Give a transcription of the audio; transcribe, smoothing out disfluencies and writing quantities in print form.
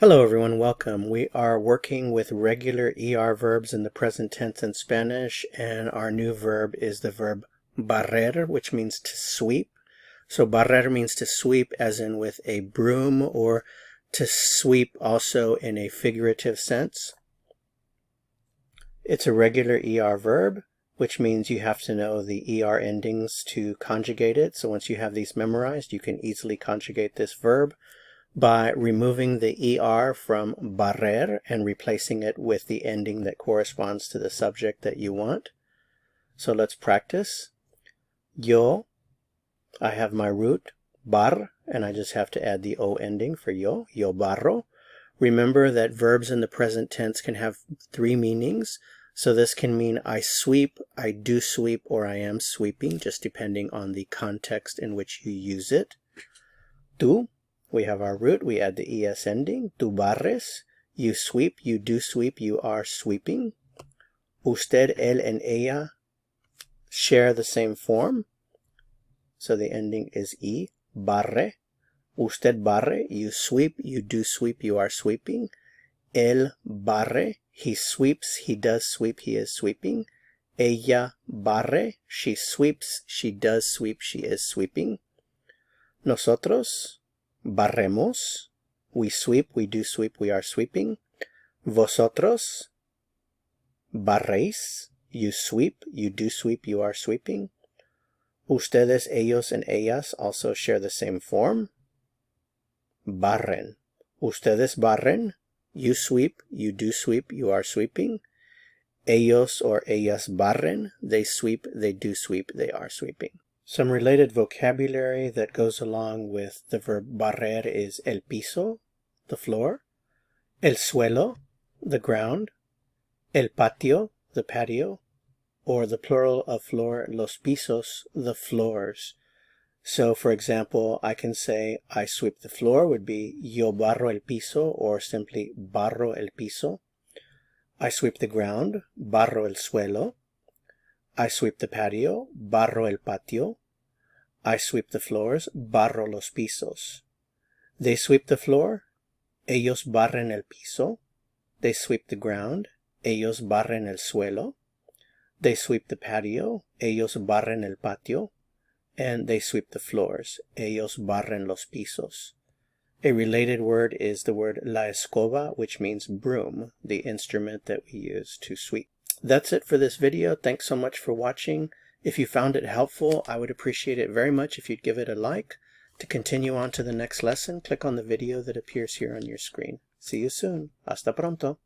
Hello everyone, welcome. We are working with regular ER verbs in the present tense in Spanish, and our new verb is the verb barrer, which means to sweep. So barrer means to sweep as in with a broom, or to sweep also in a figurative sense. It's a regular ER verb, which means you have to know the ER endings to conjugate it. So once you have these memorized, you can easily conjugate this verb by removing the ER from barrer and replacing it with the ending that corresponds to the subject that you want. So let's practice. Yo, I have my root, bar, and I just have to add the O ending for yo barro. Remember that verbs in the present tense can have three meanings. So this can mean I sweep, I do sweep, or I am sweeping, just depending on the context in which you use it. Tú, we have our root, we add the ES ending. Tú barres, you sweep, you do sweep, you are sweeping. Usted, él, and ella share the same form. So the ending is E, barre. Usted barre, you sweep, you do sweep, you are sweeping. Él barre, he sweeps, he does sweep, he is sweeping. Ella barre, she sweeps, she does sweep, she is sweeping. Nosotros barremos, we sweep, we do sweep, we are sweeping. Vosotros barréis, you sweep, you do sweep, you are sweeping. Ustedes, ellos, and ellas also share the same form. Barren. Ustedes barren, you sweep, you do sweep, you are sweeping. Ellos or ellas barren, they sweep, they do sweep, they are sweeping. Some related vocabulary that goes along with the verb barrer is el piso, the floor, el suelo, the ground, el patio, the patio, or the plural of floor, los pisos, the floors. So for example, I can say I sweep the floor would be yo barro el piso, or simply barro el piso. I sweep the ground, barro el suelo. I sweep the patio, barro el patio. I sweep the floors, barro los pisos. They sweep the floor, ellos barren el piso. They sweep the ground, ellos barren el suelo. They sweep the patio, ellos barren el patio. And they sweep the floors, ellos barren los pisos. A related word is the word la escoba, which means broom, the instrument that we use to sweep. That's it for this video. Thanks so much for watching. If you found it helpful, I would appreciate it very much if you'd give it a like. To continue on to the next lesson, click on the video that appears here on your screen. See you soon. Hasta pronto.